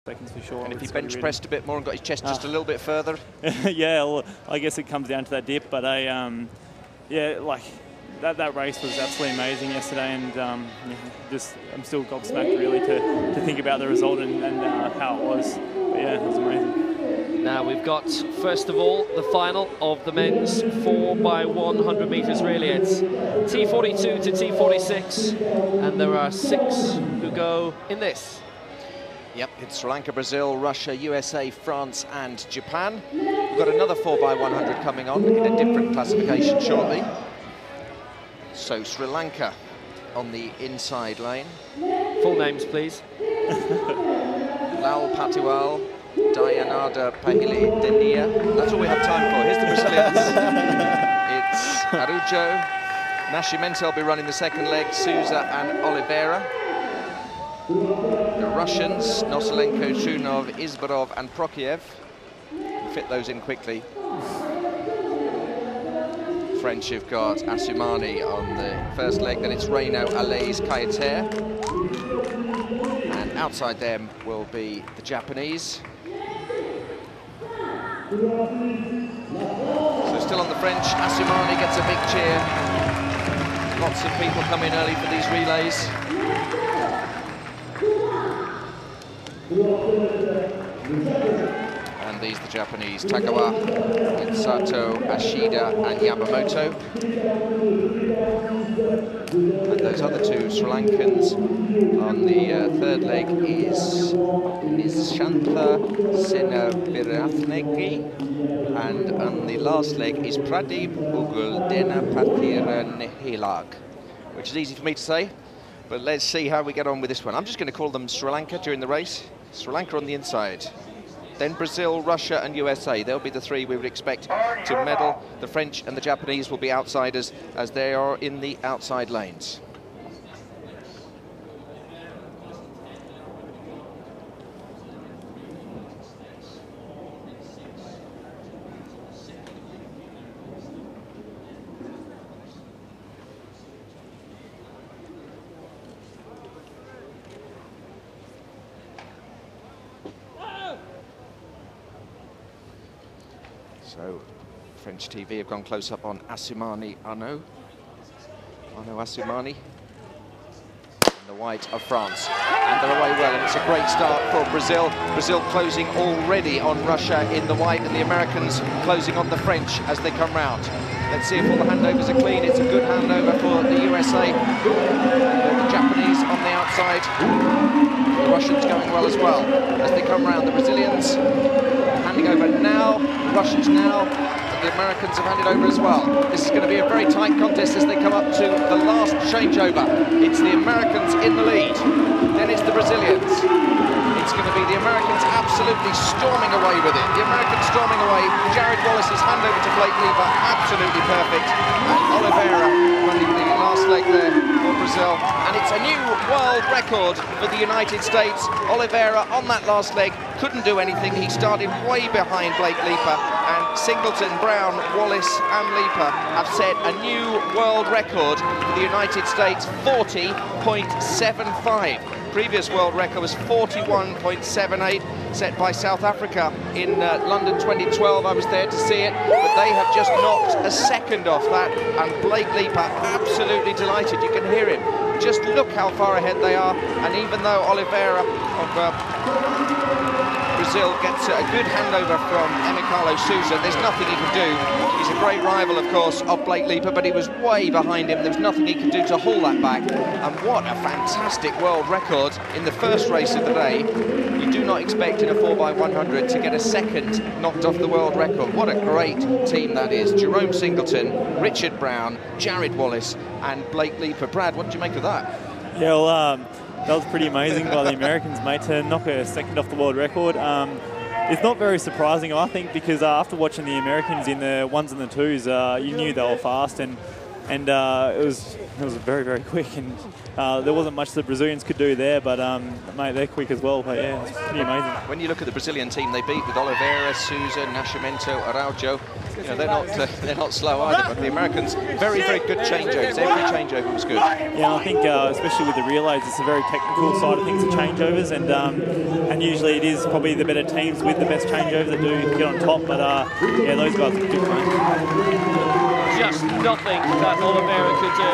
seconds for sure. And if he bench pressed a bit more and got his chest just a little bit further? Yeah, well, I guess it comes down to that dip, but yeah, like that race was absolutely amazing yesterday, and yeah, I'm still gobsmacked really to think about the result and how it was. But yeah, it was amazing. Now we've got, first of all, the final of the men's 4x100 meters relay. It's T42 to T46, and there are 6 who go in this. Yep, it's Sri Lanka, Brazil, Russia, USA, France and Japan. We've got another 4x100 coming on in a different classification shortly. So Sri Lanka on the inside lane. Full names, please. Lal Pattiwila, Dayananda Pahili. That's all we have time for. Here's the Brazilians. It's Arujo. Nascimento will be running the second leg, Souza and Oliveira. The Russians, Nosalenko, Trunov, Izborov and Prokopyev. Fit those in quickly. French have got Asumani on the first leg, then it's Reino, Alain, Kayitare. And outside them will be the Japanese. So still on the French, Asumani gets a big cheer. Lots of people come in early for these relays. And these the Japanese, Tagawa, Sato, Ashida and Yamamoto. And those other 2 Sri Lankans on the third leg is Nishantha Senavirathnegi, and on the last leg is Pradeep Uguldenapathiranehilag, which is easy for me to say, but let's see how we get on with this one. I'm just going to call them Sri Lanka during the race. Sri Lanka on the inside. Then Brazil, Russia and USA. They'll be the 3 we would expect to medal. The French and the Japanese will be outsiders as they are in the outside lanes. So, French TV have gone close up on Asumani Arnu. Asumani. In the white of France. And they're away well, and it's a great start for Brazil. Brazil closing already on Russia in the white, and the Americans closing on the French as they come round. Let's see if all the handovers are clean. It's a good handover for the USA. The Japanese on the outside. The Russians going well as well as they come round. The Brazilians handing over now, the Russians now, and the Americans have handed over as well. This is going to be a very tight contest as they come up to the last changeover. It's the Americans in the lead, then it's the Brazilians. It's going to be the Americans absolutely storming away with it. The Americans storming away. Jarryd Wallace's handover to Blake Lever, absolutely perfect. And Oliveira running the last leg there for Brazil. And it's a new world record for the United States. Oliveira on that last leg couldn't do anything. He started way behind Blake Leper, and Singleton, Brown, Wallace and Leper have set a new world record for the United States, 40.75. Previous world record was 41.78, set by South Africa in London 2012. I was there to see it, but they have just knocked a second off that, and Blake Leper absolutely delighted. You can hear him. Just look how far ahead they are, and even though Oliveira of Brazil gets a good handover from Emicalo Souza, there's nothing he can do. He's a great rival, of course, of Blake Leper, but he was way behind him. There was nothing he could do to haul that back. And what a fantastic world record in the first race of the day. You do not expect in a 4x100 to get a second knocked off the world record. What a great team that is. Jerome Singleton, Richard Brown, Jarryd Wallace and Blake Leper. Brad, what did you make of that? Yeah, well, that was pretty amazing by the Americans, mate, to knock a second off the world record. It's not very surprising, I think, because after watching the Americans in the 1s and the 2s, you knew they were fast, and and it was very, very quick, and there wasn't much the Brazilians could do there, but mate, they're quick as well. But yeah, it's pretty amazing. When you look at the Brazilian team, they beat with Oliveira, Souza, Nascimento, Araujo. You know, they're not slow either, but the Americans, very, very good changeovers. Every changeover was good. Yeah, I think especially with the relays, it's a very technical side of things, the changeovers, and usually it is probably the better teams with the best changeovers that do get on top. But yeah, those guys are good, mate. Just nothing that Oliveira could do.